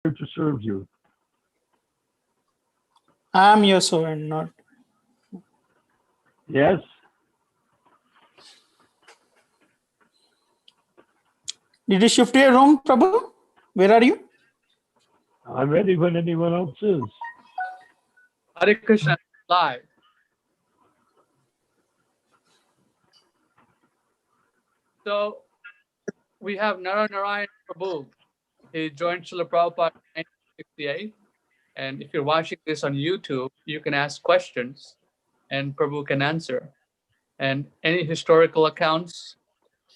here to serve you. I'm your servant, not. Yes? Did you shift your room, Prabhu? Where are you? I'm ready when anyone else is. Hare Krishna live. So we have Narayan Prabhu. He joined Srila Prabhupada in 1968. And if you're watching this on YouTube, you can ask questions and Prabhu can answer. And any historical accounts,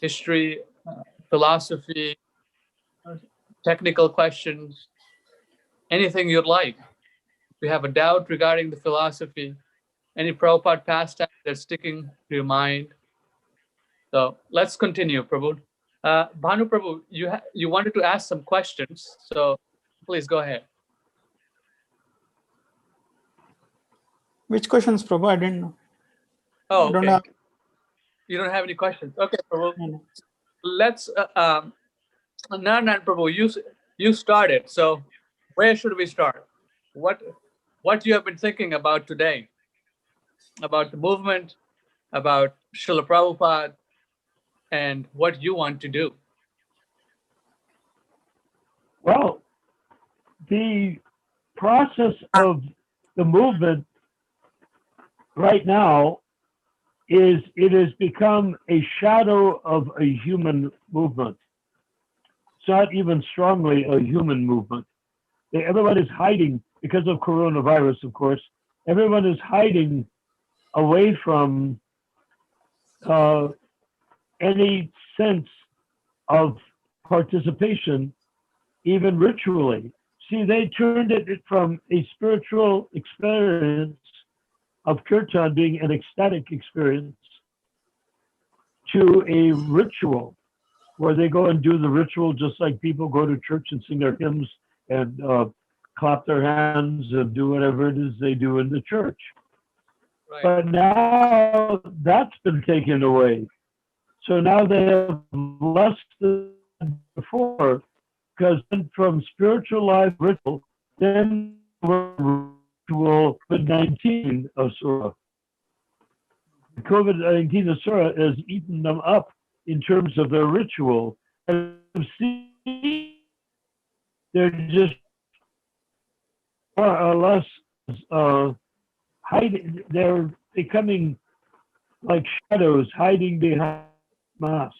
history, philosophy, technical questions, anything you'd like. If you have a doubt regarding the philosophy, any Prabhupada pastime that's sticking to your mind. So let's continue, Prabhu. Bhanu Prabhu, you wanted to ask some questions, so please go ahead. Which questions, Prabhu? I didn't know. Oh, I don't okay. have. You don't have any questions. Okay, Prabhu. No. Let's, Narayan Prabhu, you started. So where should we start? What you have been thinking about today? About the movement, about Srila Prabhupada, and what you want to do? Well, the process of the movement right now is it has become a shadow of a human movement. It's not even strongly a human movement. Everyone is hiding because of coronavirus, of course. Everyone is hiding away from any sense of participation, even ritually. See, they turned it from a spiritual experience of kirtan being an ecstatic experience to a ritual where they go and do the ritual just like people go to church and sing their hymns and clap their hands and do whatever it is they do in the church. Right. But now that's been taken away. So now they have less than before, because from spiritual life ritual, then ritual COVID-19 asura. The COVID-19 asura has eaten them up in terms of their ritual. And see, they're just more or less hiding. They're becoming like shadows hiding behind masks.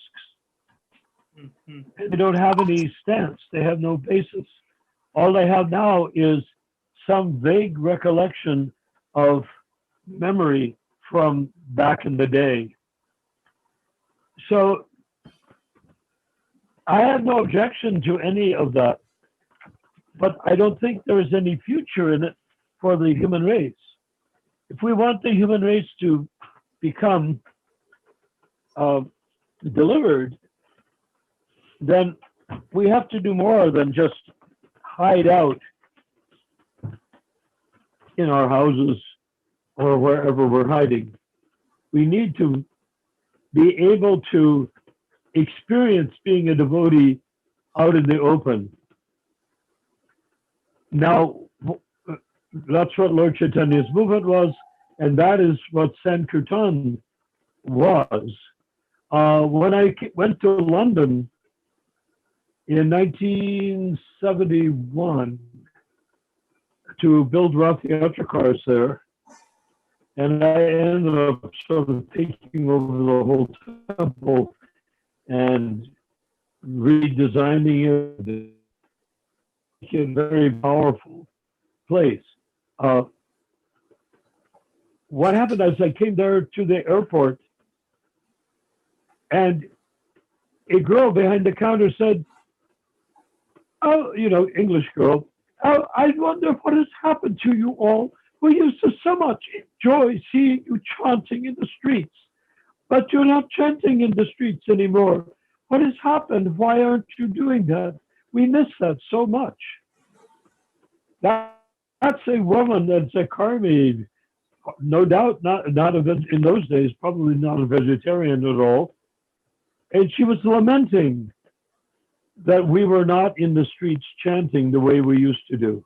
Mm-hmm. They don't have any stance. They have no basis. All they have now is some vague recollection of memory from back in the day. So I have no objection to any of that, but I don't think there is any future in it for the human race. If we want the human race to become delivered, then we have to do more than just hide out in our houses or wherever we're hiding. We need to be able to experience being a devotee out in the open. Now, that's what Lord Chaitanya's movement was, and that is what Sankirtan was. When I went to London in 1971 to build Rath Yatra cars there, and I ended up sort of taking over the whole temple and redesigning it, making it a very powerful place. What happened is I came there to the airport, and a girl behind the counter said, "Oh, you know, English girl, oh, I wonder what has happened to you all. We used to so much enjoy seeing you chanting in the streets, but you're not chanting in the streets anymore. What has happened? Why aren't you doing that? We miss that so much." That's a woman that's a karmi, no doubt not in those days, probably not a vegetarian at all. And she was lamenting that we were not in the streets chanting the way we used to do.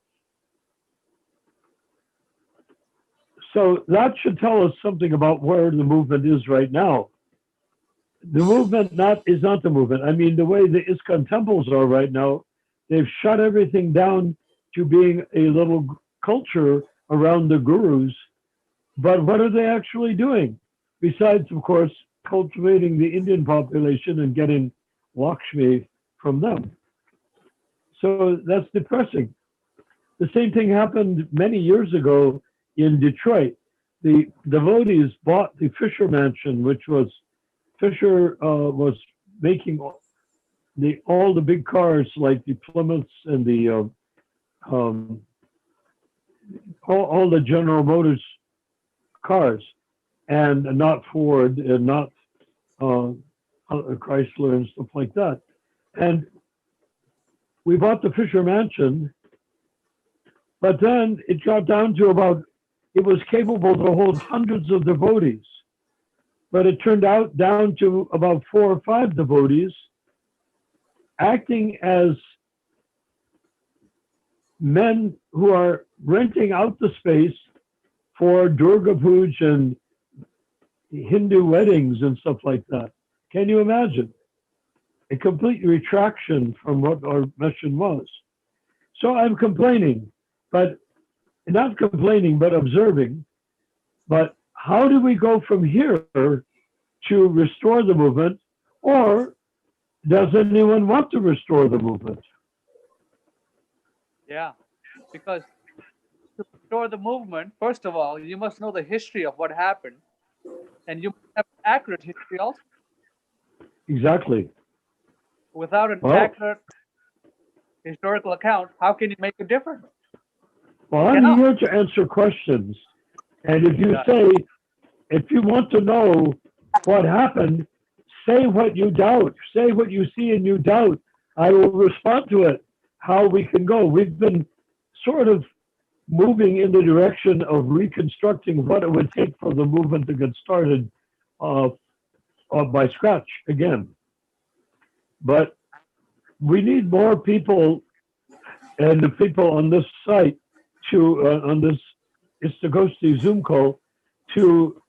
So that should tell us something about where the movement is right now. The movement is not the movement. I mean, the way the ISKCON temples are right now, they've shut everything down to being a little culture around the gurus. But what are they actually doing? Besides, of course, cultivating the Indian population and getting Lakshmi from them. So that's depressing. The same thing happened many years ago in Detroit. The devotees bought the Fisher Mansion, which was Fisher was making all the big cars like the Plymouths and the all the General Motors cars, and not Ford and not Chrysler and stuff like that. And we bought the Fisher Mansion, but then it got down to it was capable to hold hundreds of devotees. But it turned out down to about 4 or 5 devotees acting as men who are renting out the space for Durga Puja and Hindu weddings and stuff like that. Can you imagine? A complete retraction from what our mission was. So I'm complaining, but not complaining, but observing. But how do we go from here to restore the movement, or does anyone want to restore the movement? Yeah, because to restore the movement, first of all, you must know the history of what happened, and you must have accurate history also. Exactly. Without an accurate historical account, how can you make a difference? Well, I'm here to answer questions. And if you if you want to know what happened, say what you doubt. Say what you see and you doubt. I will respond to it, how we can go. We've been sort of moving in the direction of reconstructing what it would take for the movement to get started by scratch again. But we need more people, and the people on this site on this Istagosti Zoom call to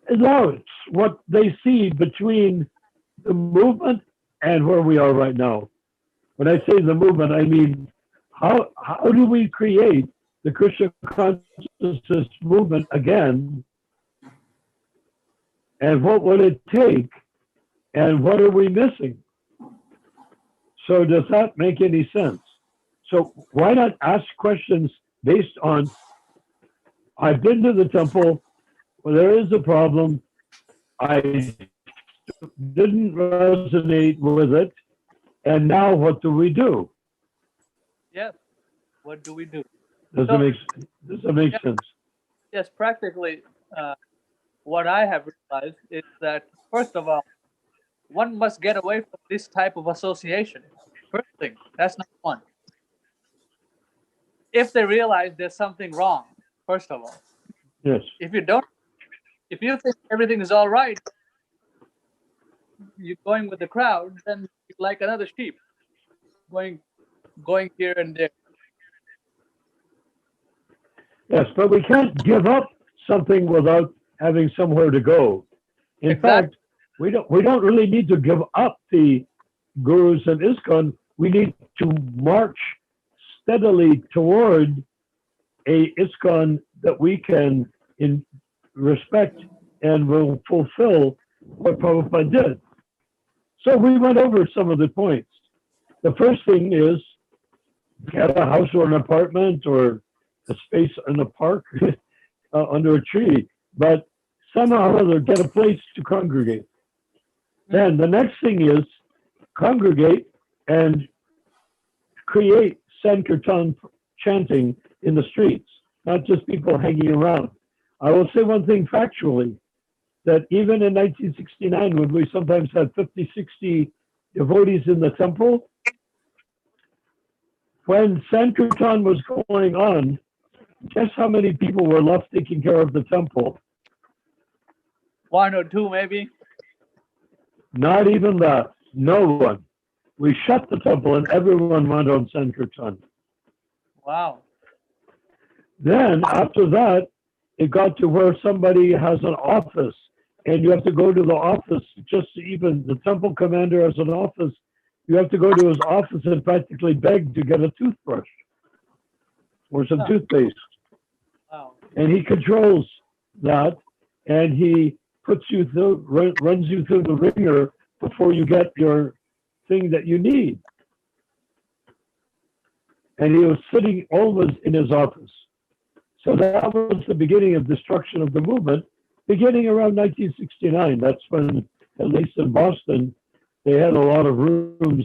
announce what they see between the movement and where we are right now. When I say the movement, I mean how do we create the Krishna consciousness movement again, and what would it take, and what are we missing? So does that make any sense? So why not ask questions based on, I've been to the temple, well, there is a problem, I didn't resonate with it, and now what do we do? Yes, what do we do? Does it make sense? Yes, practically, what I have realized is that, first of all, one must get away from this type of association. First thing, that's number one. If they realize there's something wrong, first of all. Yes. If you think everything is all right, you're going with the crowd, then you're like another sheep, going here and there. Yes, but we can't give up something without having somewhere to go. In fact, we don't really need to give up the gurus and ISKCON. We need to march steadily toward a ISKCON that we can respect and will fulfill what Prabhupada did. So we went over some of the points. The first thing is get a house or an apartment or a space in a park under a tree, but somehow or other get a place to congregate. Then the next thing is congregate and create Sankirtan chanting in the streets, not just people hanging around. I will say one thing factually, that even in 1969, when we sometimes had 50, 60 devotees in the temple, when Sankirtan was going on, guess how many people were left taking care of the temple? 1 or 2, maybe. Not even that. No one. We shut the temple and everyone went on Sankirtan. Wow. Then after that, it got to where somebody has an office and you have to go to the office just to even the temple commander has an office. You have to go to his office and practically beg to get a toothbrush or some toothpaste. Wow. And he controls that and he puts you through, runs you through the ringer before you get your thing that you need. And he was sitting always in his office. So that was the beginning of destruction of the movement, beginning around 1969. That's when, at least in Boston, they had a lot of rooms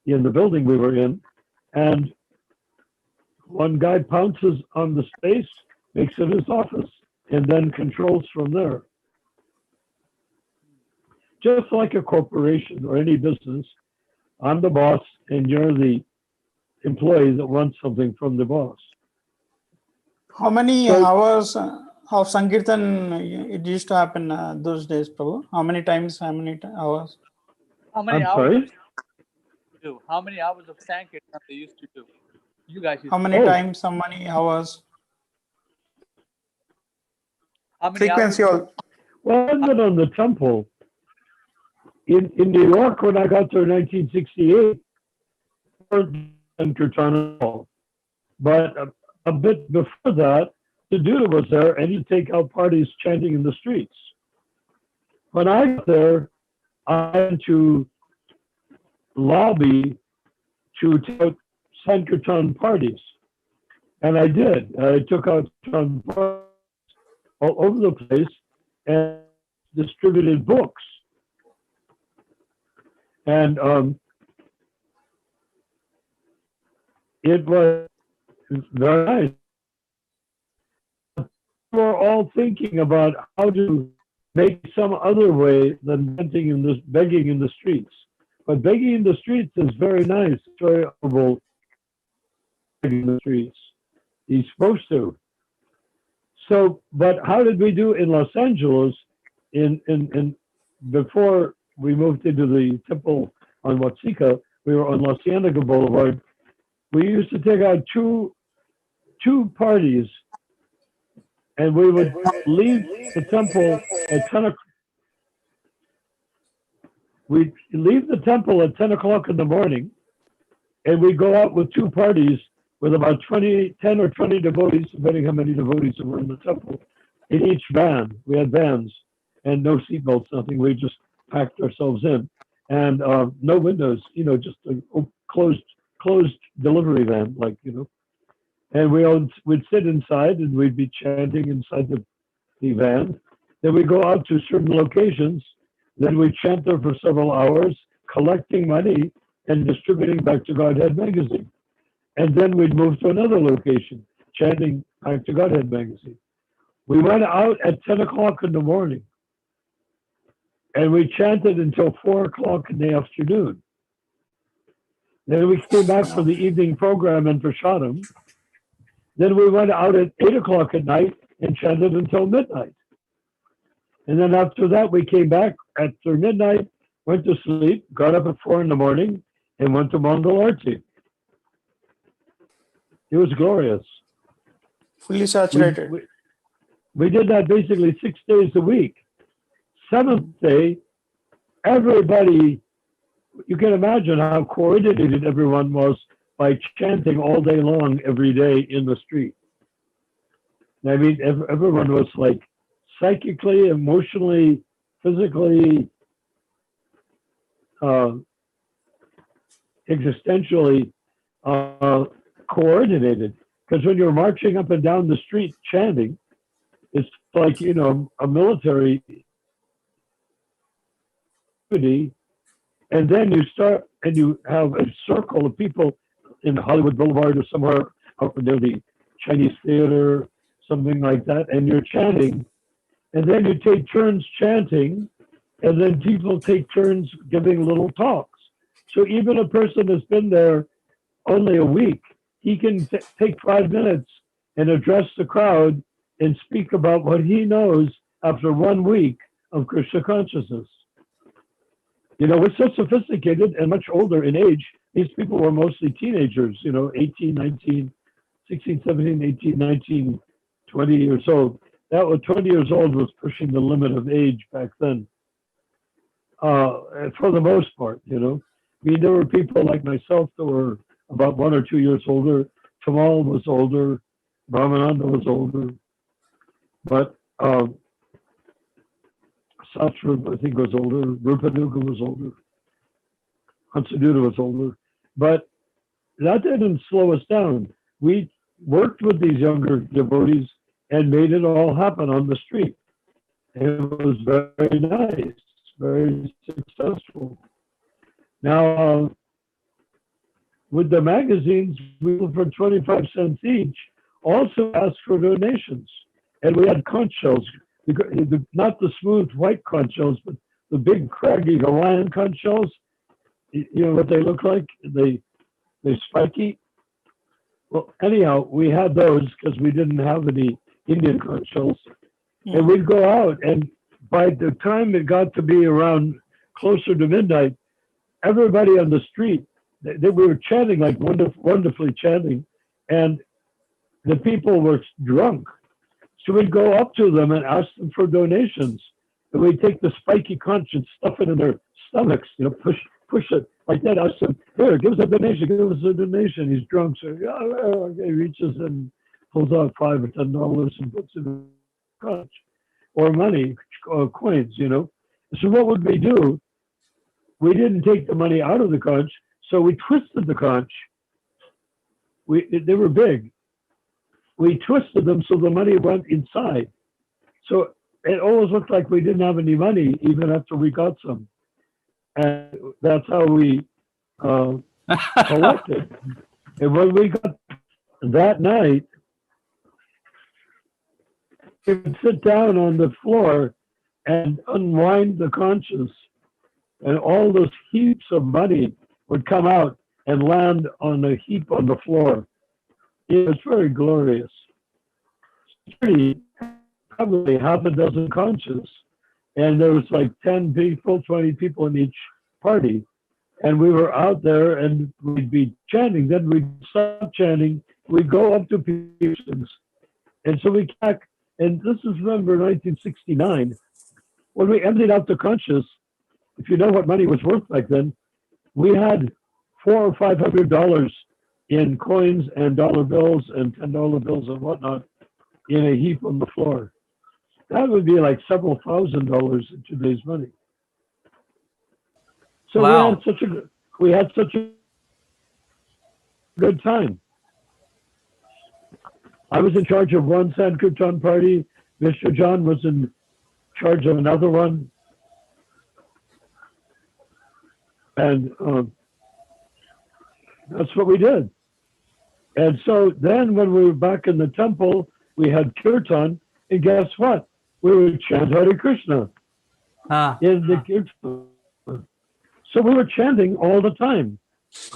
in the building we were in. And one guy pounces on the space, makes it his office, and then controls from there. Just like a corporation or any business, I'm the boss and you're the employee that wants something from the boss. How many So- hours of Sankirtan it used to happen those days, Prabhu? How many times, hours? How many I'm hours sorry? of do? How many hours of Sankirtan they used to do? You guys used How to many Oh. times, how many hours? How many Frequency hours? all. Well, I lived on the temple. In New York, when I got there in 1968, Sankirtan at all. But a bit before that, the Duda was there and he'd take out parties chanting in the streets. When I got there, I had to lobby to take out Sankirtan parties. And I did. I took out some parties all over the place and distributed books. And it was very nice. We were all thinking about how to make some other way than begging in the streets. But begging in the streets is very nice, very horrible. Begging in the streets, he's supposed to. So, but how did we do in Los Angeles? In before we moved into the temple on Watsika, we were on La Cienega Boulevard. We used to take out two parties, and we would leave the temple at 10 o'clock. We'd leave the temple at 10 o'clock in the morning, and we'd go out with two parties with about 10 or 20 devotees, depending how many devotees were in the temple, in each van. We had vans and no seatbelts, nothing. We just packed ourselves in. And no windows, just a closed delivery van, And we'd sit inside and we'd be chanting inside the van. Then we'd go out to certain locations. Then we'd chant there for several hours, collecting money and distributing back to Godhead magazine. And then we'd move to another location, chanting back to Godhead magazine. We went out at 10 o'clock in the morning and we chanted until 4 o'clock in the afternoon. Then we came back for the evening program in Prasadam. Then we went out at 8 o'clock at night and chanted until midnight. And then after that, we came back after midnight, went to sleep, got up at 4 in the morning, and went to Mangal Arti. It was glorious. Fully saturated. We did that basically 6 days a week. Seventh day, everybody, you can imagine how coordinated everyone was by chanting all day long, every day in the street. I mean, everyone was like psychically, emotionally, physically, existentially coordinated. Because when you're marching up and down the street chanting, it's like, a military activity. And then you start and you have a circle of people in Hollywood Boulevard or somewhere up near the Chinese theater, something like that, and you're chanting. And then you take turns chanting, and then people take turns giving little talks. So even a person that's been there only a week, he can take 5 minutes and address the crowd and speak about what he knows after 1 week of Krishna consciousness. we're so sophisticated and much older in age. These people were mostly teenagers, 18, 19, 16, 17, 18, 19, 20 years old. That was 20 years old was pushing the limit of age back then. For the most part, I mean, there were people like myself that were about 1 or 2 years older. Tamal was older. Brahmananda was older. But Satru, I think, was older. Rupanuga was older. Hansaduta was older. But that didn't slow us down. We worked with these younger devotees and made it all happen on the street. It was very nice, very successful. Now, with the magazines, we were for 25 cents each, also asked for donations. And we had conch shells, not the smooth white conch shells, but the big craggy Hawaiian conch shells. You know what they look like? They're spiky. Well, anyhow, we had those because we didn't have any Indian conch shells. And we'd go out, and by the time it got to be around closer to midnight, everybody on the street, we were chanting, like wonderfully chanting, and the people were drunk. So we'd go up to them and ask them for donations. And we'd take the spiky conch and stuff it in their stomachs, push it like that. Ask them, here, give us a donation, give us a donation. He's drunk, so he reaches and pulls out $5 or $10 and puts it in the conch, or money, or coins, So what would we do? We didn't take the money out of the conch, so we twisted the conch. They were big. We twisted them so the money went inside. So it always looked like we didn't have any money even after we got some. And that's how we collected. And when we got that night, we would sit down on the floor and unwind the conches, and all those heaps of money would come out and land on a heap on the floor. It was very glorious. Probably half a dozen conches, and there was like 10 people, 20 people in each party. And we were out there, and we'd be chanting. Then we'd stop chanting. We'd go up to patients. And so we back, and this is, remember, 1969, when we emptied out the conches. If you know what money was worth back then, we had $400 or $500 in coins and dollar bills and $10 bills and whatnot in a heap on the floor. That would be like several $1,000s in today's money. So wow. we had such a good time. I was in charge of one Sankirtan party. Mr. John was in charge of another one. And that's what we did. And so then when we were back in the temple, we had kirtan, and guess what? We would chant Hare Krishna in the kirtan. So we were chanting all the time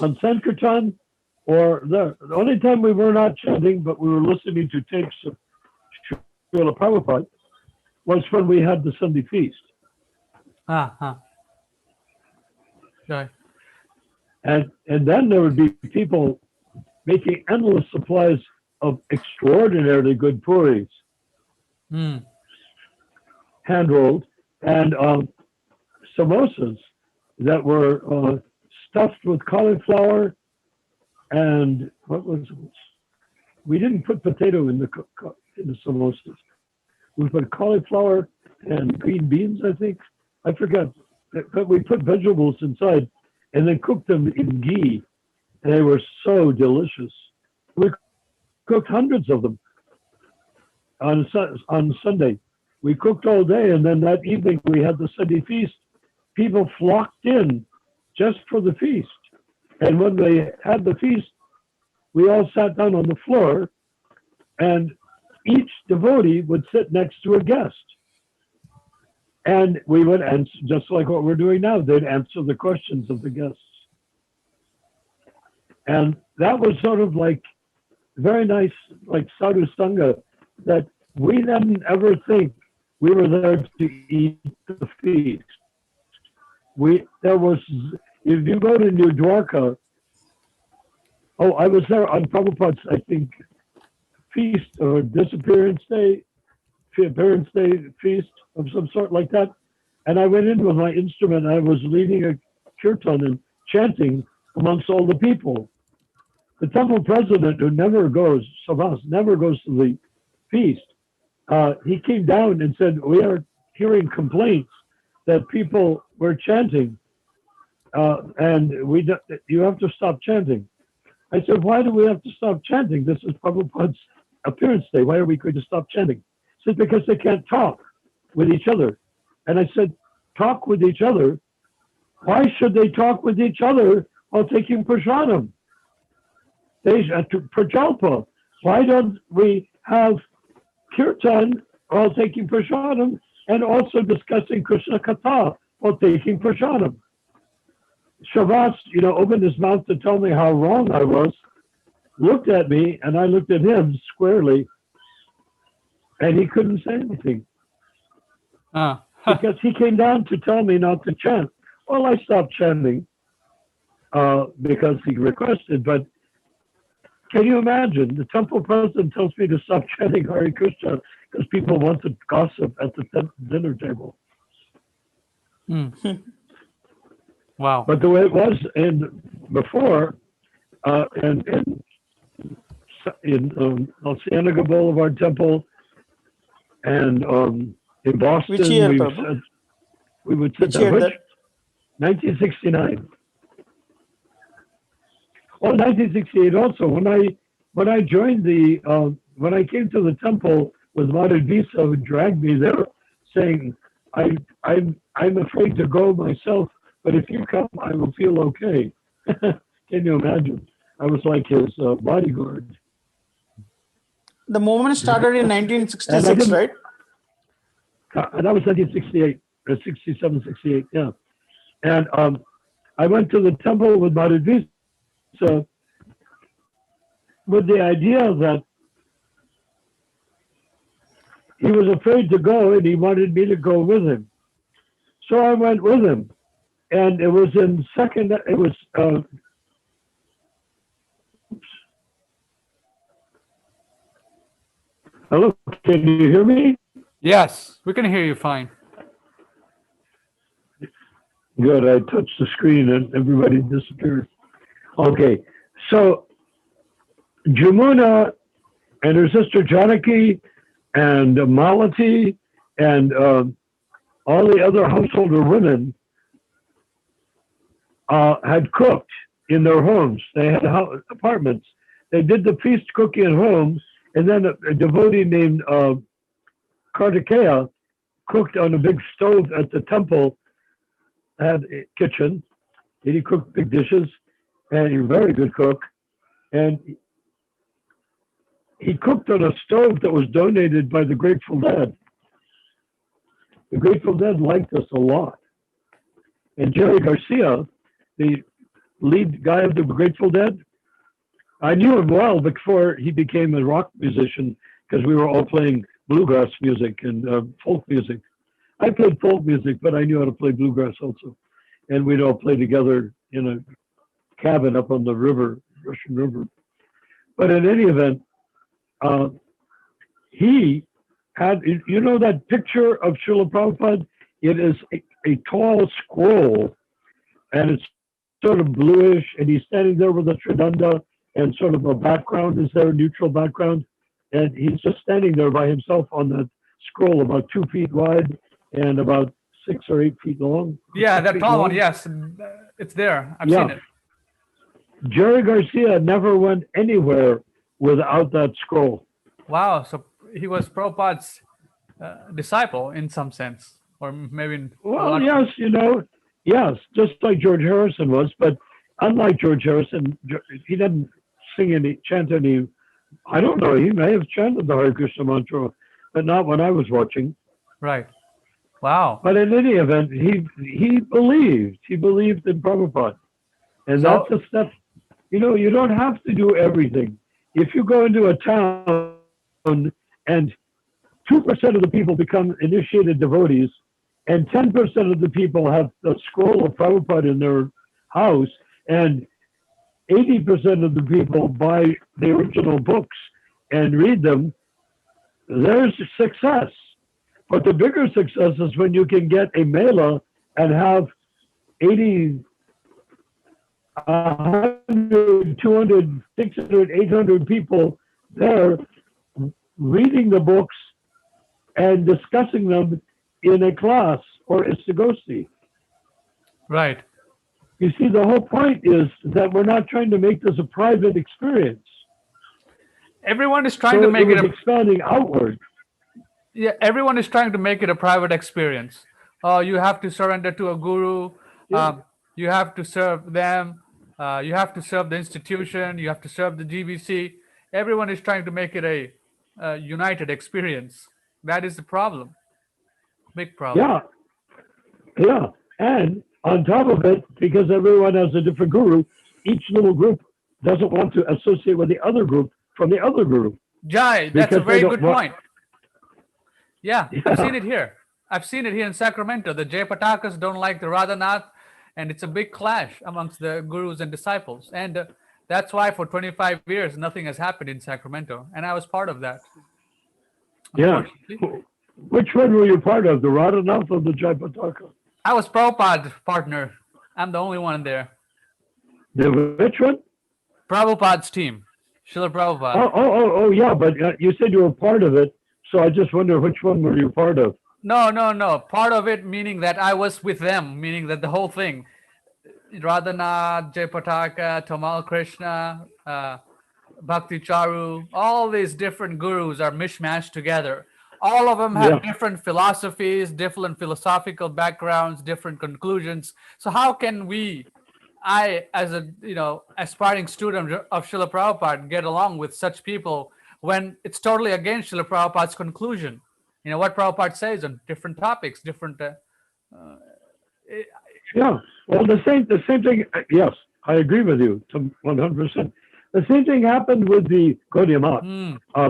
on Sankirtan, or the only time we were not chanting, but we were listening to tapes of Srila Prabhupada, was when we had the Sunday feast. Right. And then there would be people making endless supplies of extraordinarily good puris, hand-rolled, and samosas that were stuffed with cauliflower and what was it? We didn't put potato in the samosas. We put cauliflower and green beans, I think. I forgot. But we put vegetables inside and then cooked them in ghee. And they were so delicious. We cooked hundreds of them on Sunday. We cooked all day, and then that evening we had the Sunday feast. People flocked in just for the feast. And when they had the feast, we all sat down on the floor, and each devotee would sit next to a guest. And we would answer, just like what we're doing now, they'd answer the questions of the guests. And that was sort of like very nice, like sadhu sangha, that we didn't ever think we were there to eat the feast. there was, if you go to New Dwarka, oh, I was there on Prabhupada's, I think, feast or disappearance day, appearance day feast of some sort like that. And I went in with my instrument. I was leading a kirtan and chanting amongst all the people. The temple president, who never goes, Savas, never goes to the feast, he came down and said, we are hearing complaints that people were chanting, and you have to stop chanting. I said, why do we have to stop chanting? This is Prabhupada's appearance day. Why are we going to stop chanting? He said, because they can't talk with each other. And I said, talk with each other? Why should they talk with each other while taking prasadam? Prajalpa. Why don't we have kirtan while taking prasadam and also discussing Krishna Katha while taking prasadam? Shavas, opened his mouth to tell me how wrong I was, looked at me, and I looked at him squarely, and he couldn't say anything. Because he came down to tell me not to chant. Well, I stopped chanting because he requested, but can you imagine? The temple president tells me to stop chanting Hare Krishna because people want to gossip at the dinner table. Wow. But the way it was before, in Oceanica Boulevard Temple, and in Boston, Which year, we would sit Which there. year that? 1969. Well, 1968 also. When I joined when I came to the temple with Madhud Visa, who dragged me there, saying, I'm afraid to go myself, but if you come, I will feel okay. Can you imagine? I was like his bodyguard. The movement started in 1966, right? And that was 1968, 67, 68, yeah. And I went to the temple with Madhud Visa with the idea that he was afraid to go and he wanted me to go with him. So I went with him. And it was hello, can you hear me? Yes, we can hear you fine. Good, I touched the screen and everybody disappeared. Okay, so Jamuna and her sister Janaki and Malati and all the other householder women had cooked in their homes. They had apartments. They did the feast cooking at home, and then a devotee named Kartikeya cooked on a big stove at the temple, had a kitchen, and he cooked big dishes, and he was a very good cook. And he cooked on a stove that was donated by the Grateful Dead. The Grateful Dead liked us a lot. And Jerry Garcia, the lead guy of the Grateful Dead, I knew him well before he became a rock musician because we were all playing bluegrass music and folk music. I played folk music, but I knew how to play bluegrass also. And we'd all play together in a cabin up on the river, Russian River. But in any event, he had, that picture of Srila Prabhupada? It is a tall scroll, and it's sort of bluish, and he's standing there with a tridanda, and sort of a background is there, a neutral background, and he's just standing there by himself on that scroll, about 2 feet wide and about 6 or 8 feet long. Yeah, that tall one, yes. It's there. I've seen it. Jerry Garcia never went anywhere without that scroll. Wow, so he was Prabhupada's disciple in some sense, or maybe in well, yes, yes, just like George Harrison was, but unlike George Harrison, he didn't chant any. I don't know. He may have chanted the Hare Krishna mantra, but not when I was watching. Right. Wow. But in any event, he believed. He believed in Prabhupada, and that's a step. You don't have to do everything. If you go into a town and 2% of the people become initiated devotees, and 10% of the people have the scroll of Prabhupada in their house, and 80% of the people buy the original books and read them, there's success. But the bigger success is when you can get a mela and have 80, 100, 200, 600, 800 people there reading the books and discussing them in a class or a sagosti. Right. You see, the whole point is that we're not trying to make this a private experience. Everyone is trying So to make it was a expanding outward. yeah. Everyone is trying to make it a private experience. Oh, you have to surrender to a guru. Yeah. You have to serve them. You have to serve the institution. You have to serve the GBC. Everyone is trying to make it a united experience. That is the problem. Big problem. Yeah, yeah. And on top of it, because everyone has a different guru, each little group doesn't want to associate with the other group from the other group. Jai, that's a Because they very don't good want- point. Yeah, Yeah. I've seen it here. I've seen it here in Sacramento. The Jay Patakas don't like the Radhanath, and it's a big clash amongst the gurus and disciples. And that's why for 25 years, nothing has happened in Sacramento. And I was part of that. Yeah. Unfortunately. Which one were you part of, the Radhanath or the Jaipataka? I was Prabhupada's partner. I'm the only one there. The which one? Prabhupada's team. Srila Prabhupada. Oh, yeah, but you said you were part of it, so I just wonder which one were you part of? No. Part of it meaning that I was with them, meaning that the whole thing, Radhanath, Jayapataka, Tamal Krishna, Bhakti Charu, all these different gurus are mishmashed together. All of them have Yeah. different philosophies, different philosophical backgrounds, different conclusions. So how can I, as a aspiring student of Srila Prabhupada, get along with such people when it's totally against Srila Prabhupada's conclusion? What Prabhupada says on different topics, different. Yeah. Well, the same thing. Yes, I agree with you to 100%. The same thing happened with the Gaudiya Math.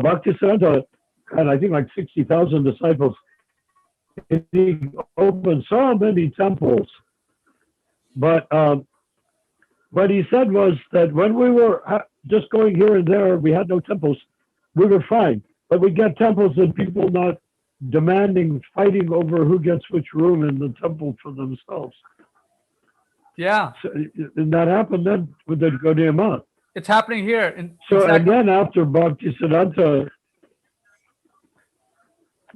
Bhaktisiddhanta had, I think, like 60,000 disciples. He opened so many temples, but what he said was that when we were just going here and there, we had no temples. We were fine, but we get temples and people not demanding, fighting over who gets which room in the temple for themselves. Yeah, So, and that happened then with the Gaudiya Math. it's happening here. So, and then after Bhaktisiddhanta,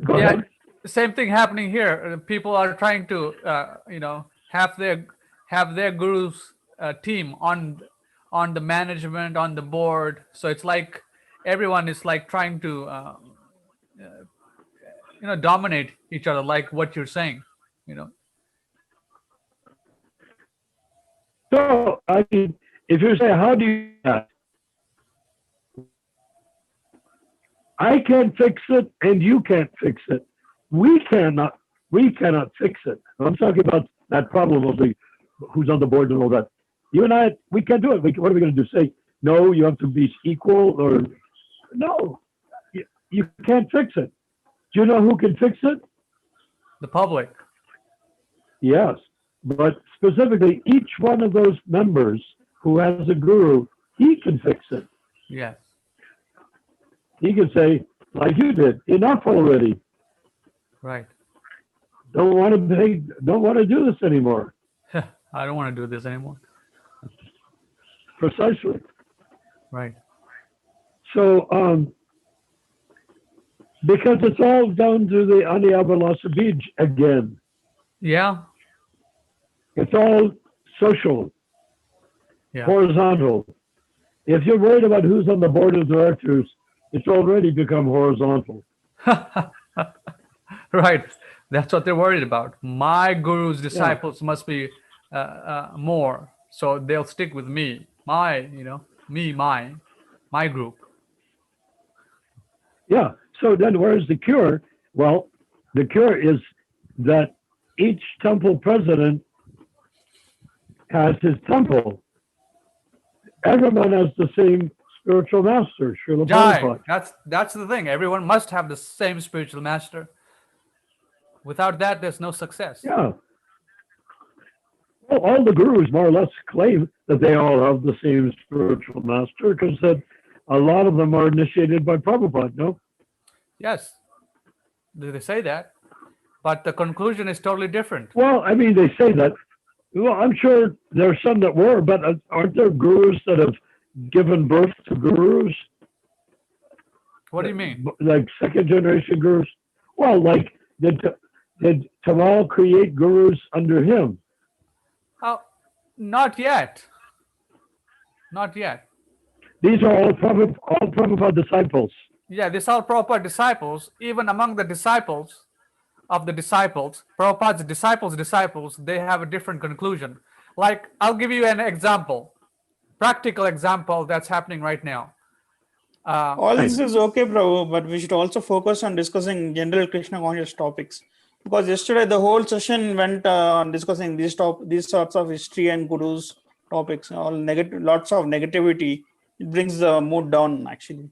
go Yeah, ahead. same thing happening here. People are trying to, have their guru's team on the management, on the board. So it's like everyone is like trying to, dominate each other, like what you're saying. So, I mean, if you say, how do you do that? I can't fix it, and you can't fix it. We cannot fix it. I'm talking about that problem of who's on the board and all that. You and I, we can't do it. What are we going to do? Say, no, you have to be equal, or no, you can't fix it. Do you know who can fix it? The public. Yes, but specifically, each one of those members who has a guru, he can fix it. Yes. He can say, like you did, enough already. Right. Don't want to do this anymore. I don't want to do this anymore. Precisely. Right. So, because it's all down to the Aniyabalasa Bij again. Yeah. It's all social, Yeah. horizontal. If you're worried about who's on the board of directors, it's already become horizontal. Right. That's what they're worried about. My guru's disciples must be more, so they'll stick with me. My group. Yeah. So then where's the cure? Well, the cure is that each temple president has his temple. Everyone has the same spiritual master, Srila Jai, Prabhupada. that's the thing. Everyone must have the same spiritual master. Without that, there's no success. Yeah. Well, all the gurus more or less claim that they all have the same spiritual master because that a lot of them are initiated by Prabhupada, no? Yes, they say that, but the conclusion is totally different. Well, I mean, they say that. Well, I'm sure there are some that were, but aren't there gurus that have given birth to gurus? What do you mean? Like second generation gurus? Well, like did Tamal create gurus under him? Oh, not yet. Not yet. These are all Prabhupada disciples. Yeah, these are Prabhupada disciples. Even among the disciples of the disciples, Prabhupada's disciples, they have a different conclusion. Like, I'll give you an example, practical example that's happening right now. All this is okay, Prabhu, but we should also focus on discussing general Krishna conscious topics. Because yesterday the whole session went on discussing these sorts of history and gurus topics, all negative, lots of negativity. It brings the mood down, actually.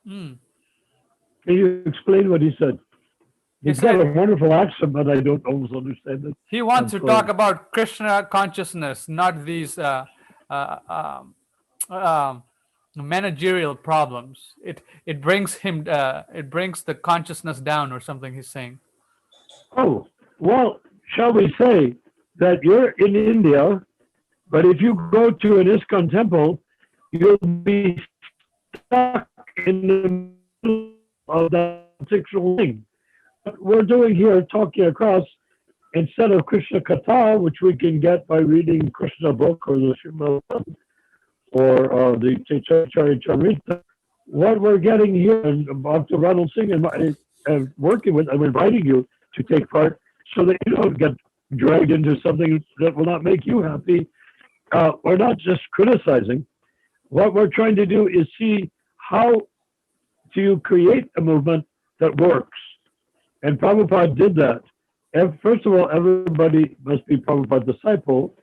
Can you explain what he said? He's He got said- a wonderful accent, but I don't always understand it. He wants I'm to sorry. talk about Krishna consciousness, not these managerial problems. It brings him it brings the consciousness down or something. He's saying. Oh, well, shall we say that you're in India, but if you go to an ISKCON temple, you'll be stuck in the middle of that sexual thing. What we're doing here, talking across, instead of Krishna Katha, which we can get by reading Krishna book or the Srimad or the Charita, what we're getting here, and Dr. Ronald Singh and working with, I'm inviting you to take part so that you don't get dragged into something that will not make you happy. We're not just criticizing. What we're trying to do is see how do you create a movement that works. And Prabhupada did that. And first of all, everybody must be Prabhupada's disciple.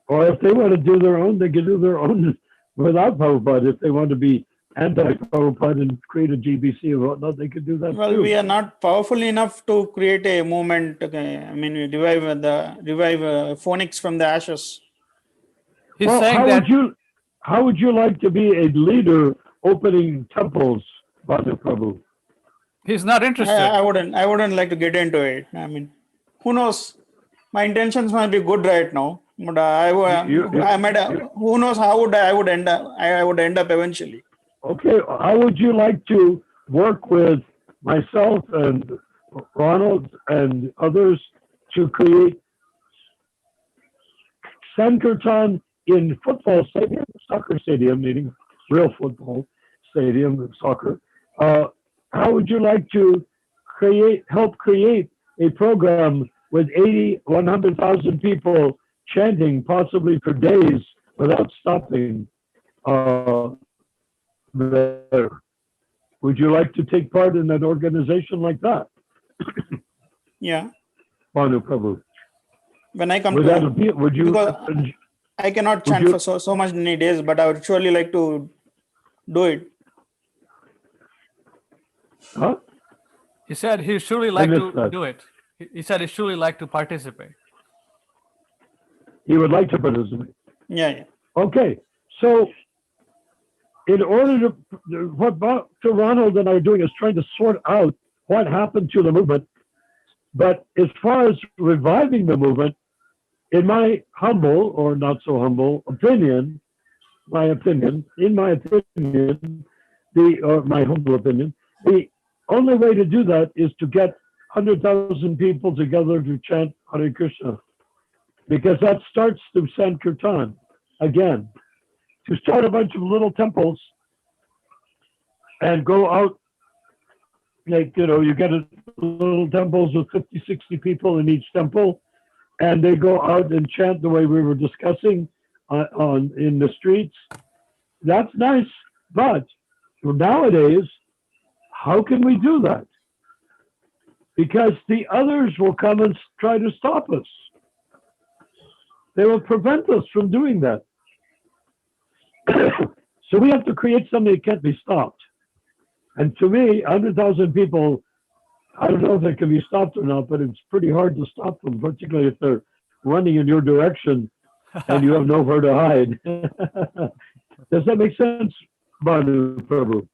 Or if they want to do their own, they can do their own without Prabhupada. If they want to be anti-Prabhupada and create a GBC and whatnot, they could do that Well, too. we are not powerful enough to create a movement. Okay? I mean, we revive phonics from the ashes. He's Well, saying that how would you like to be a leader opening temples, Bhadra Prabhu? he's not interested. I wouldn't like to get into it. I mean, who knows? My intentions might be good right now, but who knows how I would end up eventually. Okay, how would you like to work with myself and Ronald and others to create Sankirtan in football stadium, soccer stadium, meaning real football stadium, soccer? How would you like to help create a program with 100,000 people chanting, possibly for days without stopping? There. Would you like to take part in an organization like that? Yeah. Bhanu Prabhu. When I come Would to that be, would you? because I cannot chant for so much many days, but I would surely like to do it. Huh? He said he surely like missed to that. do it. He said he surely like to participate. He would like to participate. Yeah. Okay, so in order to, what Dr. Ronald and I are doing is trying to sort out what happened to the movement. But as far as reviving the movement, in my humble or not so humble opinion, my humble opinion, the only way to do that is to get 100,000 people together to chant Hare Krishna, because that starts through Sankirtan again. To start a bunch of little temples and go out, like, you get little temples with 50, 60 people in each temple, and they go out and chant the way we were discussing in the streets. That's nice, but nowadays, how can we do that? Because the others will come and try to stop us. They will prevent us from doing that. So we have to create something that can't be stopped. And to me, 100,000 people I don't know if they can be stopped or not, but it's pretty hard to stop them, particularly if they're running in your direction and you have nowhere to hide. Does that make sense, Banu Prabhu?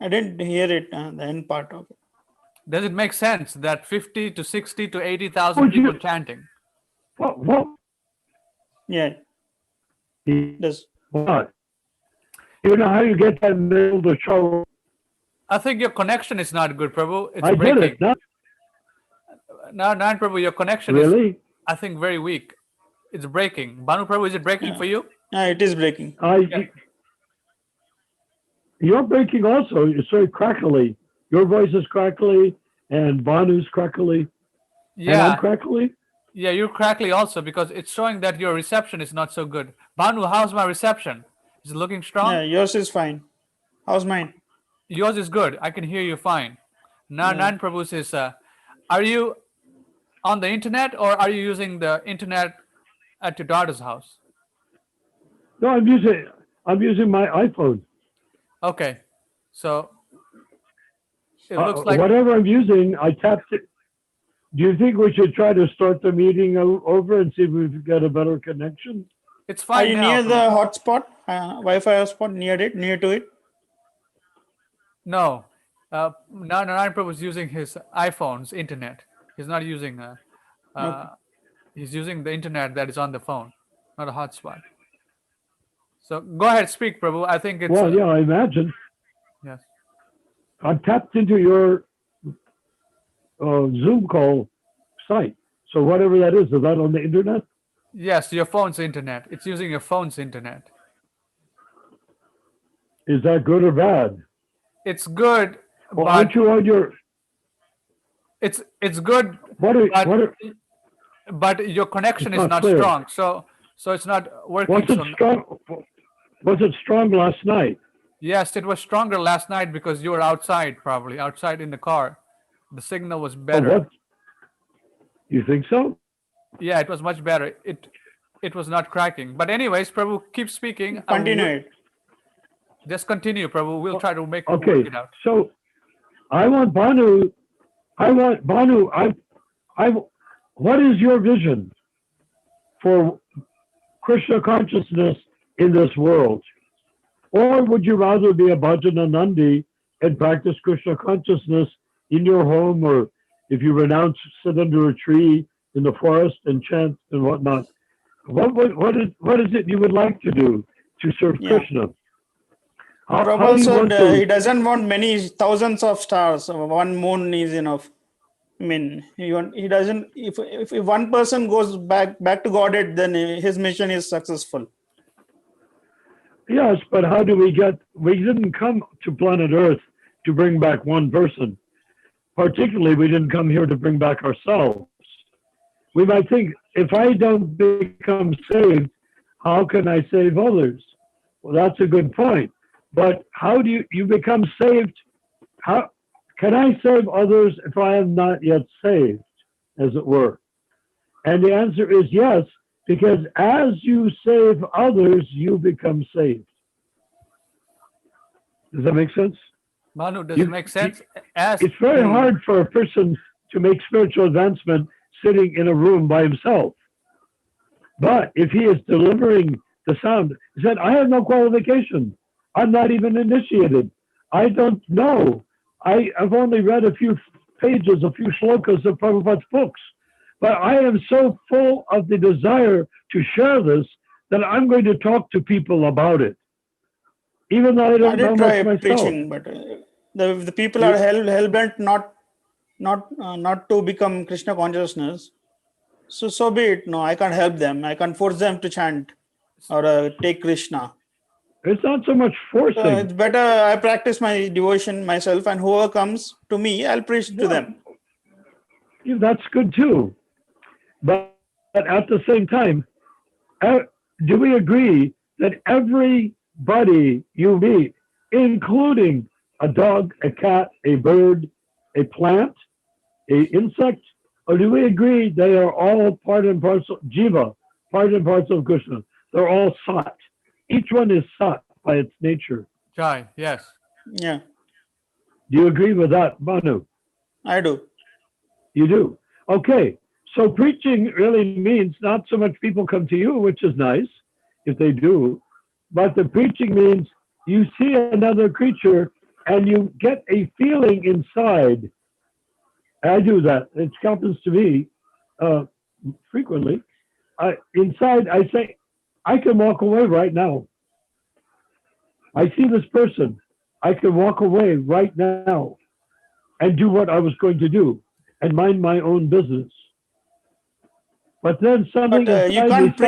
I didn't hear it, the end part of it. Does it make sense that 50 to 60 to 80,000 Would you- people chanting? What? Yeah, does. What? You know how you get that middle to show? I think your connection is not good, Prabhu. It's I breaking. did it. Not Narayan Prabhu, your connection is, really. I think, very weak. It's breaking. Banu Prabhu, is it breaking for you? It is breaking. You're breaking also. It's very crackly. Your voice is crackly, and Banu's crackly, and I'm Yeah, crackly. yeah, you're crackly also because it's showing that your reception is not so good. Banu, how's my reception? Is it looking strong? Yeah, yours is fine. How's mine? Yours is good. I can hear you fine. Narayan Prabhu says, are you on the internet or are you using the internet at your daughter's house? No, I'm using my iPhone. Okay, so it looks like Whatever I'm using, I tapped it. Do you think we should try to start the meeting over and see if we've got a better connection? it's Are fine you now. near the hotspot, Wi-Fi hotspot, near to it? No, Narayan Prabhu is using his iPhone's internet. He's not using he's using the internet that is on the phone, not a hotspot. So go ahead, speak, Prabhu. I think it's Well, yeah, I imagine. yes. I'm tapped into your Zoom call site. So whatever that is that on the internet? Yes, your phone's internet. It's using your phone's internet. Is that good or bad? It's good, Or but aren't you on your? it's good, What are, but, what are, but your connection It's is not not clear. strong. So it's not working. was it So strong? Was it strong last night? yes, it was stronger last night because you were outside, probably outside in the car. The signal was Or better. what? You think so? Yeah, it was much better. It was not cracking. But anyways, Prabhu, keep speaking. Continue it. Just continue, Prabhu. We'll try to work Okay. it out. So I want Banu. What is your vision for Krishna consciousness in this world? Or would you rather be a Bhajananandi and practice Krishna consciousness in your home, or if you renounce, sit under a tree in the forest and chant and whatnot? What is it you would like to do to serve Krishna? How do Prabhu you want said to? he doesn't want many thousands of stars. One moon is enough. I mean, he doesn't. If one person goes back to Godhead, then his mission is successful. Yes, but how do we didn't come to planet Earth to bring back one person. Particularly, we didn't come here to bring back ourselves. We might think, if I don't become saved, how can I save others? Well, that's a good point. But how do you become saved? How can I save others if I am not yet saved, as it were? And the answer is yes, because as you save others, you become saved. Does that make sense? Manu, does it make sense? It's very hard for a person to make spiritual advancement sitting in a room by himself. But if he is delivering the sound, he said, I have no qualification. I'm not even initiated. I don't know. I've only read a few pages, a few shlokas of Prabhupada's books. But I am so full of the desire to share this that I'm going to talk to people about it. Even though I don't know much myself. Preaching, but the people are hell-bent not to become Krishna consciousness. So be it. No, I can't help them. I can't force them to chant or take Krishna. It's not so much forcing. It's better I practice my devotion myself, and whoever comes to me, I'll preach to them. Yeah, that's good too. But at the same time, do we agree that everybody you meet, including a dog, a cat, a bird, a plant, an insect, or do we agree they are all part and parcel, jiva, part and parcel of Krishna? They're all sat. Each one is sat by its nature. Jai, yes. Yeah. Do you agree with that, Manu? I do. You do. Okay. So preaching really means not so much people come to you, which is nice if they do, but the preaching means you see another creature and you get a feeling inside. I do that. It happens to me frequently. Inside, I say, I can walk away right now. I see this person. I can walk away right now and do what I was going to do and mind my own business. But then something But you inside me can't says,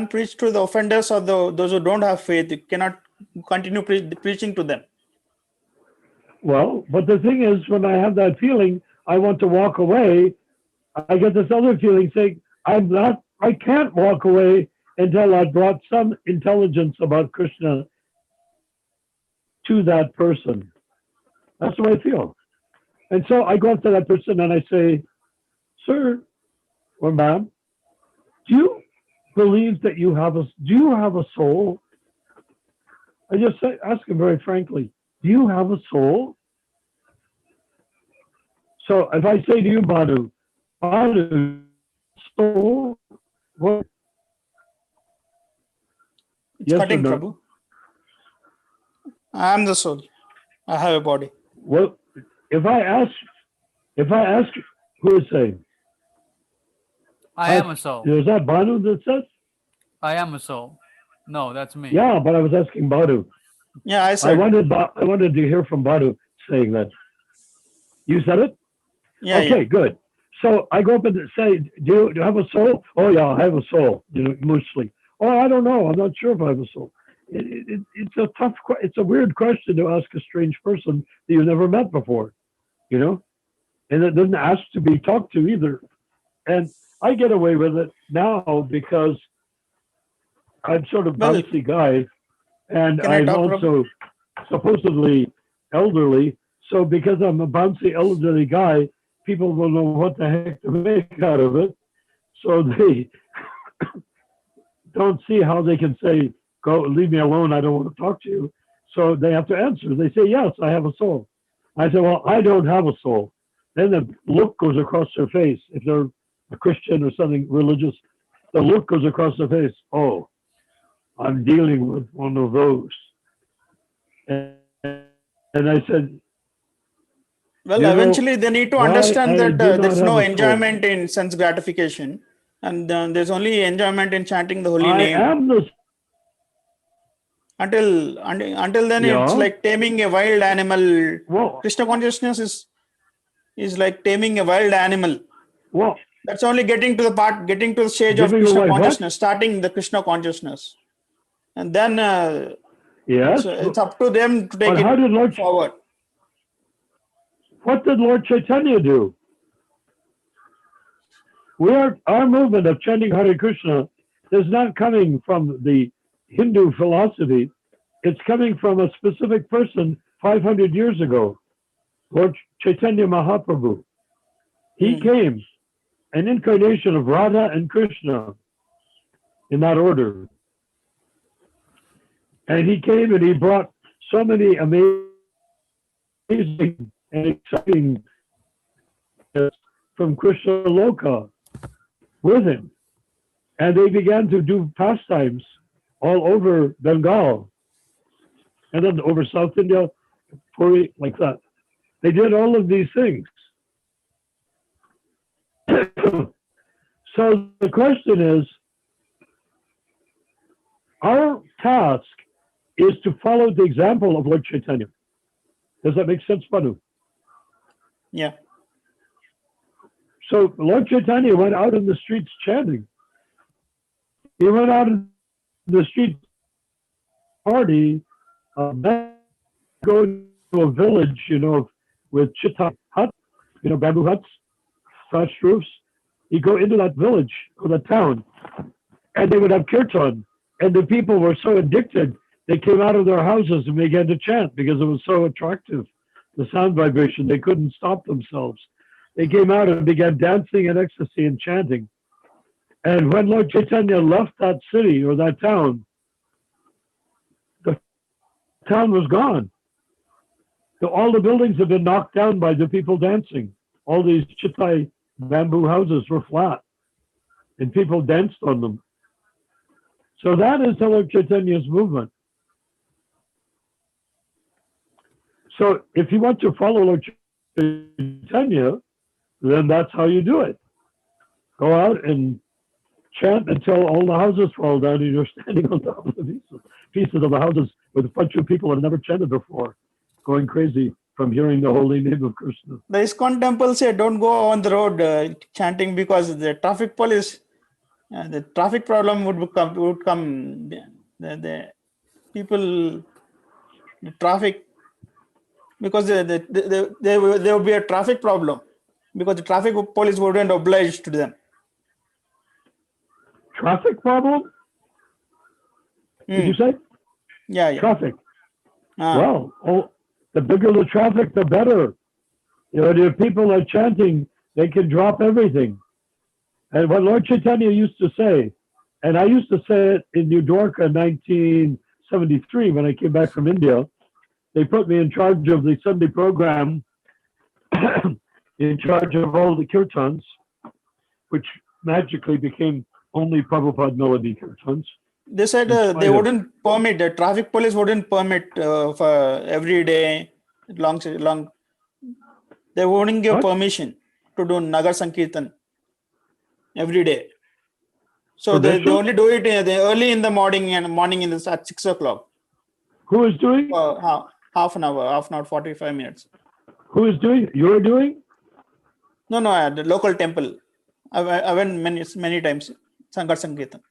preach to the offenders or those who don't have faith. You cannot continue preaching to them. well, but the thing is, when I have that feeling, I want to walk away. I get this other feeling saying, I can't walk away until I've brought some intelligence about Krishna to that person. That's the way I feel. And so I go up to that person and I say, sir or ma'am, do you believe that do you have a soul? I just ask him very frankly, do you have a soul? So if I say to you, Badu, soul, what? It's Yes or cutting, no? Prabhu. I am the soul. I have a body. Well, if I ask, who is saying? I am a soul. Is that Banu that says? I am a soul. No, that's me. Yeah, but I was asking Badu. Yeah, I I said. wanted to hear from Badu saying that. You said it? Yeah, Okay, yeah. good. So I go up and say, do you have a soul? Oh yeah, I have a soul. Mostly. Oh, I don't know. I'm not sure if I have a soul. It's a weird question to ask a strange person that you've never met before, and it doesn't ask to be talked to either. And I get away with it now because I'm sort of bouncy guy, and I'm also supposedly elderly. So because I'm a bouncy elderly guy, people will know what the heck to make out of it. So they don't see how they can say, go, leave me alone, I don't want to talk to you. So they have to answer. They say, yes, I have a soul. I say, well, I don't have a soul. Then the look goes across their face. If they're a Christian or something religious, the look goes across their face. Oh, I'm dealing with one of those. And I said, well, eventually they need to understand that there's no enjoyment in sense gratification, and there's only enjoyment in chanting the holy name. Until then, it's like taming a wild animal. Well, Krishna consciousness is like taming a wild animal. Well, that's only getting to the stage of Krishna consciousness, starting the Krishna consciousness, and then yes, it's up to them to take it forward. What did Lord Chaitanya do? Our movement of chanting Hare Krishna is not coming from the Hindu philosophy. It's coming from a specific person 500 years ago, Lord Chaitanya Mahaprabhu. He came, an incarnation of Radha and Krishna, in that order. And he came and he brought so many amazing and exciting from Krishna Loka with him. And they began to do pastimes all over Bengal and then over South India, Puri, like that. They did all of these things. So the question is, our task is to follow the example of Lord Chaitanya. Does that make sense, Banu? Yeah. So Lord Chaitanya went out in the streets chanting. He went out in the streets party, go to a village, with chitta hut, bamboo huts, thatched roofs. He'd go into that village or the town, and they would have kirtan. And the people were so addicted, they came out of their houses and began to chant because it was so attractive, the sound vibration. They couldn't stop themselves. They came out and began dancing in ecstasy and chanting. And when Lord Chaitanya left that city or that town, the town was gone. all the buildings have been knocked down by the people dancing. All these chitai bamboo houses were flat, and people danced on them. So that is Lord Chaitanya's movement. So if you want to follow Lord Chaitanya, then that's how you do it. Go out and chant until all the houses fall down and you're standing on top of the pieces of the houses with a bunch of people that have never chanted before, going crazy from hearing the holy name of Krishna. The ISKCON temple say don't go on the road chanting because the traffic police, the traffic problem would come. The people, the traffic, because there will be a traffic problem because the traffic police wouldn't oblige to them. Traffic problem? Did you say? Yeah. Traffic. Well, the bigger the traffic, the better. You know, if people are chanting, they can drop everything. And what Lord Chaitanya used to say, and I used to say it in New Dwarka in 1973 when I came back from India, they put me in charge of the Sunday program, in charge of all the kirtans, which magically became only Prabhupada melody kirtans. They said they wouldn't permit, the traffic police wouldn't permit for every day, long. They wouldn't give permission to do Nagar Sankirtan every day. So they only do it early in the morning and at 6 o'clock. Who is doing? Half an hour, 45 minutes. Who is doing? You're doing? No, at the local temple. I went many times. Sangar Sankirtan.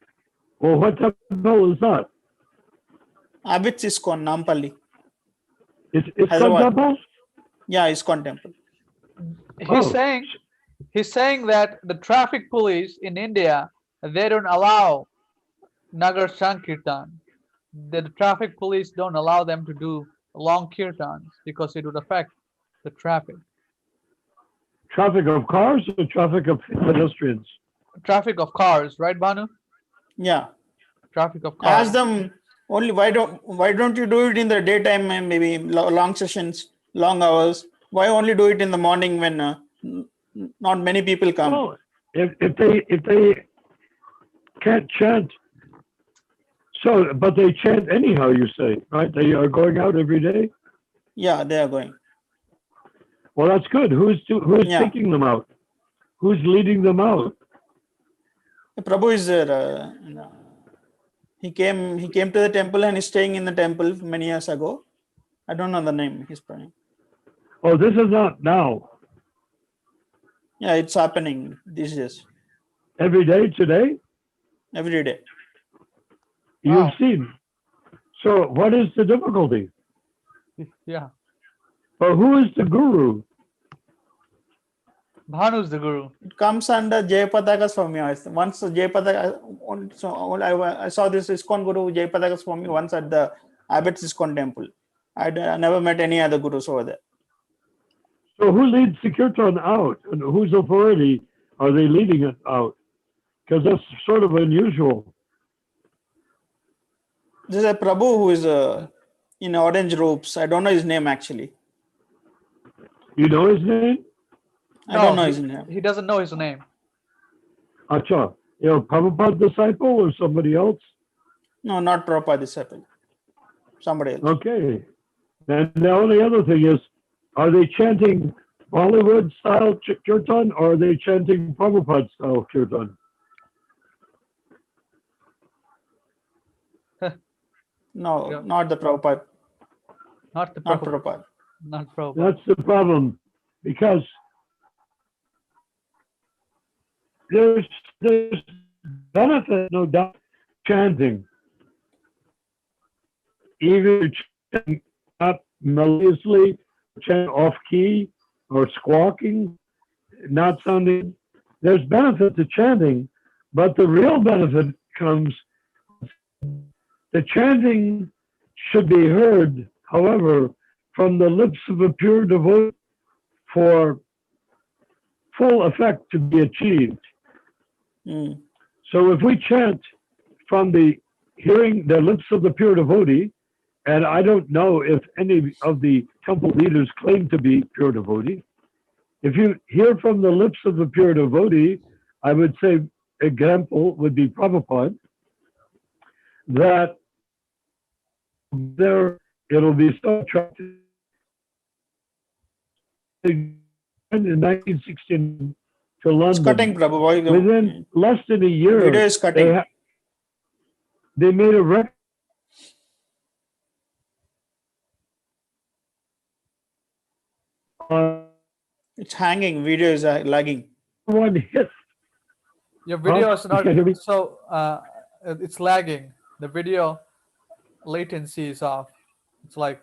Well, what temple is that? Abits ISKCON, Nampalli. It's ISKCON temple? Yeah, ISKCON temple. He's saying that the traffic police in India, they don't allow Nagar Sankirtan. The traffic police don't allow them to do long kirtans because it would affect the traffic. Traffic of cars or traffic of pedestrians? Traffic of cars, right, Bhanu? Yeah. Traffic of cars. Ask them only why don't you do it in the daytime and maybe long sessions, long hours? Why only do it in the morning when not many people come? Well, if they can't chant, but they chant anyhow, you say, right? They are going out every day? Yeah, they are going. Well, that's good. Who's taking them out? Who's leading them out? The Prabhu is there. He came to the temple and is staying in the temple many years ago. I don't know the name. He's praying. Oh, this is not now. Yeah, it's happening these days. Every day today? Every day. You've seen. So what is the difficulty? Yeah. Well, who is the guru? Bhanu's the guru. It comes under Jayapataka Swami. Once Jayapataka, so I saw this ISKCON Guru Jayapataka Swami once at the Abbott's ISKCON temple. I never met any other gurus over there. So who leads the kirtan out, and whose authority are they leading it out? Because that's sort of unusual. This is a Prabhu who is in orange robes. I don't know his name actually. You know his name? I don't know his name. He doesn't know his name. Acha. You know, Prabhupada disciple or somebody else? No, not Prabhupada disciple. Somebody else. Okay. And the only other thing is, are they chanting Bollywood style kirtan or are they chanting Prabhupada style kirtan? No, Yeah. not the Prabhupada. Not the Not Prabhupada. Prabhupada. Not Prabhupada. That's the problem, because there's benefit, no doubt, chanting. Either chanting not melodiously, chant off key, or squawking, not sounding. There's benefit to chanting, but the real benefit comes. The chanting should be heard, however, from the lips of a pure devotee for full effect to be achieved. So if we chant from the hearing the lips of the pure devotee, and I don't know if any of the temple leaders claim to be pure devotee. If you hear from the lips of the pure devotee, I would say example would be Prabhupada, that there it'll be so attractive. In 1916 to It's cutting, London, Prabhu. within less than a year, Video is cutting. they made a record. It's hanging. Video is lagging. One hit. Your video is You not can't hear me? so it's lagging. The video latency is off. It's like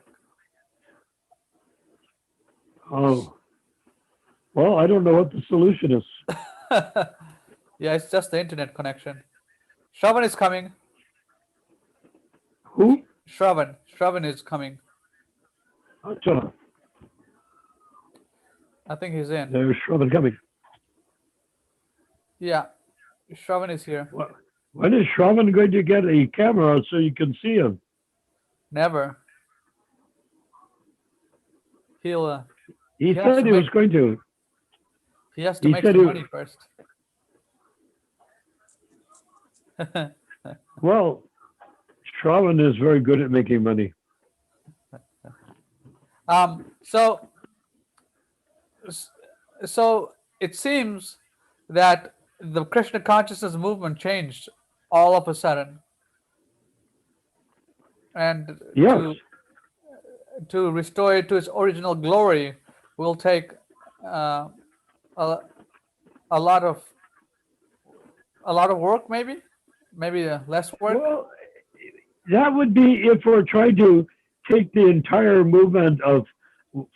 Oh, well, I don't know what the solution is. yeah, it's just the internet connection. Shravan is coming. Who? Shravan is coming. Acha, I think he's in. there's Shravan coming. Yeah, Shravan is here. When is Shravan going to get a camera so you can see him? Never. He'll. He has said to he was make- going to. He has to He make said some he- money first. Well, Shravan is very good at making money. So it seems that the Krishna consciousness movement changed all of a sudden, and Yes. to restore it to its original glory will take a lot of work, maybe less work. Well, that would be if we're trying to take the entire movement of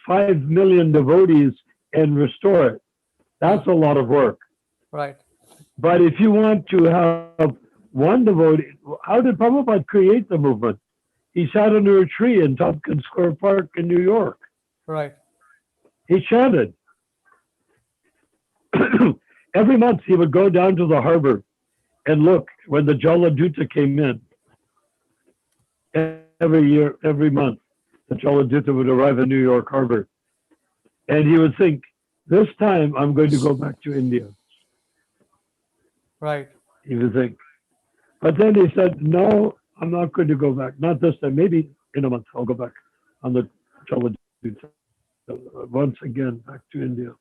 5 million devotees and restore it. That's a lot of work. Right. But if you want to have one devotee, how did Prabhupada create the movement? He sat under a tree in Tompkins Square Park in New York. Right. He chanted. Every month he would go down to the harbor and look when the Jaladuta came in. Every year, every month, the Jaladuta would arrive in New York Harbor. And he would think, this time I'm going to go back to India. Right. He would think. But then he said, no, I'm not going to go back. Not this time. Maybe in a month I'll go back on the Jaladuta. Once again, back to India.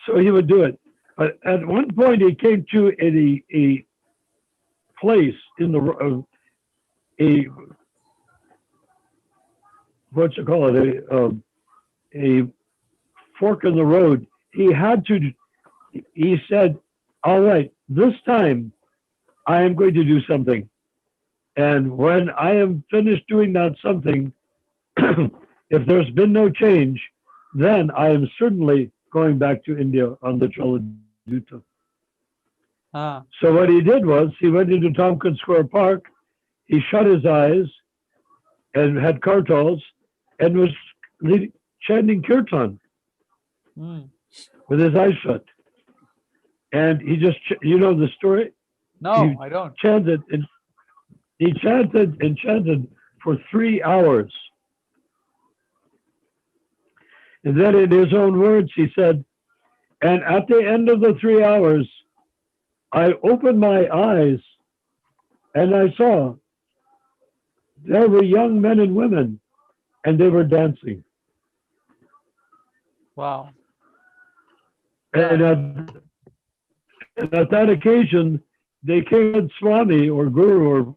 So he would do it. But at one point he came to a place in the what you call it, a fork in the road. He said, all right, this time I am going to do something. And when I am finished doing that something, if there's been no change, then I am certainly going back to India on the Jaladuta. Ah. So what he did was he went into Tompkins Square Park, he shut his eyes and had kartals and was chanting kirtan with his eyes shut. And he just, you know the story? No, He I don't. chanted and he chanted and chanted for 3 hours. And then in his own words, he said, and at the end of the 3 hours, I opened my eyes and I saw there were young men and women and they were dancing. Wow. And at that occasion, they came to Swami or Guru or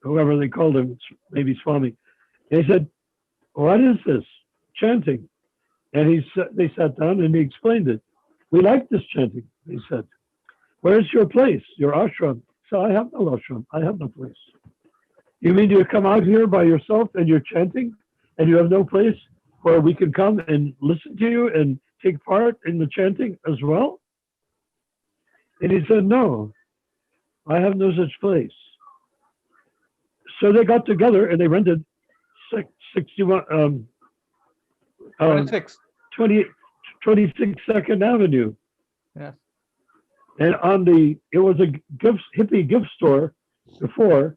whoever they called him, maybe Swami. And he said, what is this chanting? And they sat down and he explained it. We like this chanting, he said. Where's your place, your ashram? So I have no ashram. I have no place. You mean you come out here by yourself and you're chanting and you have no place where we can come and listen to you and take part in the chanting as well? And he said, no, I have no such place. So they got together and they rented 26. 22nd Avenue. Yes. And it was a hippie gift store before,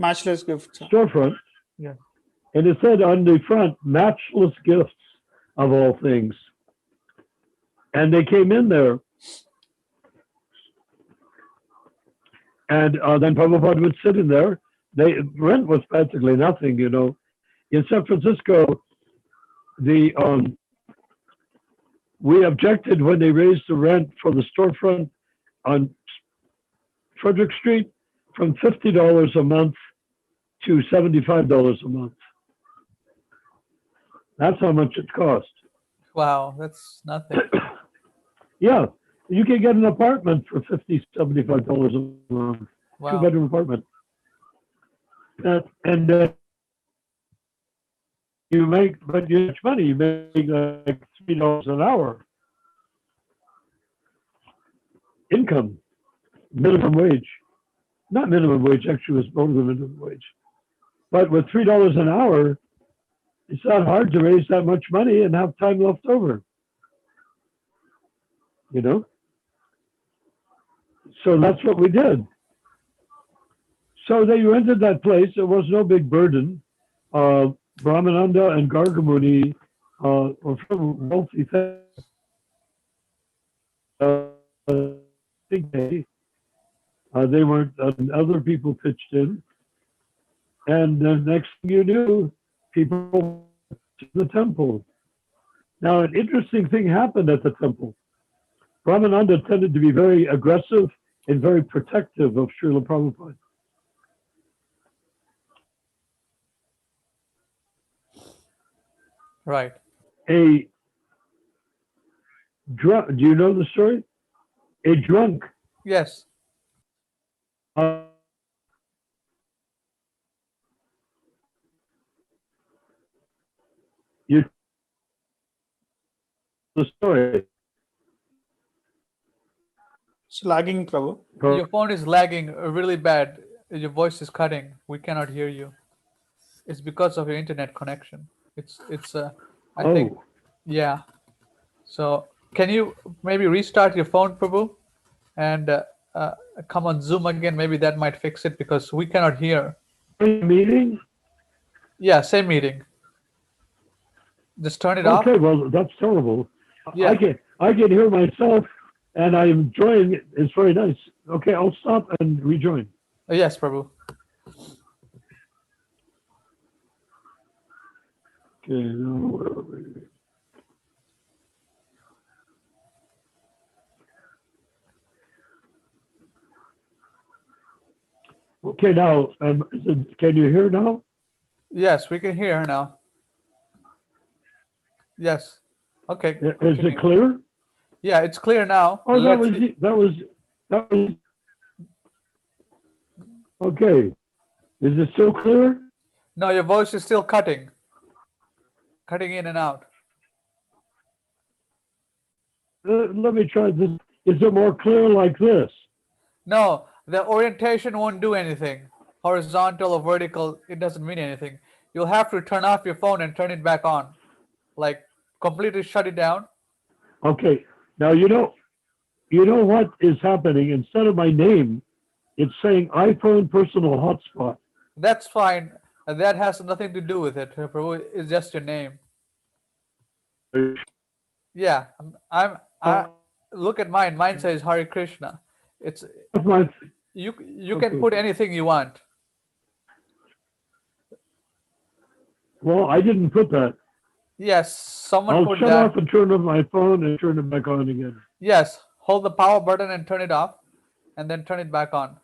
Matchless gifts. storefront, Yeah. and it said on the front, matchless gifts of all things. And they came in there, and then Prabhupada would sit in there. Rent was practically nothing, you know. In San Francisco, we objected when they raised the rent for the storefront on Frederick Street from $50 a month to $75 a month. That's how much it cost. Wow, that's nothing. Yeah, you can get an apartment for $50, $75 a month, Wow. 2-bedroom apartment. And you make, but you much money. You make like $3 an hour income, minimum wage. Not minimum wage, actually, it was more than minimum wage. But with $3 an hour, it's not hard to raise that much money and have time left over. You know? So that's what we did. So they rented that place. It was no big burden. Brahmananda and Gargamuni were from wealthy families. They weren't, other people pitched in. And the next thing you knew, people to the temple. Now, an interesting thing happened at the temple. Brahmananda tended to be very aggressive and very protective of Srila Prabhupada. Right. A drunk, do you know the story? A drunk Yes. You the story. It's lagging, Prabhu. Your phone is lagging really bad. Your voice is cutting. We cannot hear you. It's because of your internet connection. I think, yeah. So can you maybe restart your phone, Prabhu, and come on Zoom again? Maybe that might fix it because we cannot hear. Meeting? Yeah, same meeting. Just turn it off. Okay, well, that's terrible. Yeah. I can hear myself, and I'm enjoying it. It's very nice. Okay, I'll stop and rejoin. Yes, Prabhu. Okay, now where are we? Okay, now, can you hear now? Yes, we can hear her now. Yes. Okay. Is continue. it clear? Yeah, it's clear now. Oh, that was. Okay. Is it still clear? No, your voice is still cutting in and out. Let me try this. Is it more clear like this? No, the orientation won't do anything. Horizontal or vertical, it doesn't mean anything. You'll have to turn off your phone and turn it back on. Like completely shut it down. Okay. Now you know what is happening. Instead of my name, it's saying iPhone personal hotspot. That's fine. That has nothing to do with it, Prabhu. It's just your name. Yeah, I look at mine. Mine says Hare Krishna. It's you can put anything you want. Well, I didn't put that. Yes, someone I'll put shut that. off and turn on my phone and turn it back on again. Yes, hold the power button and turn it off, and then turn it back on.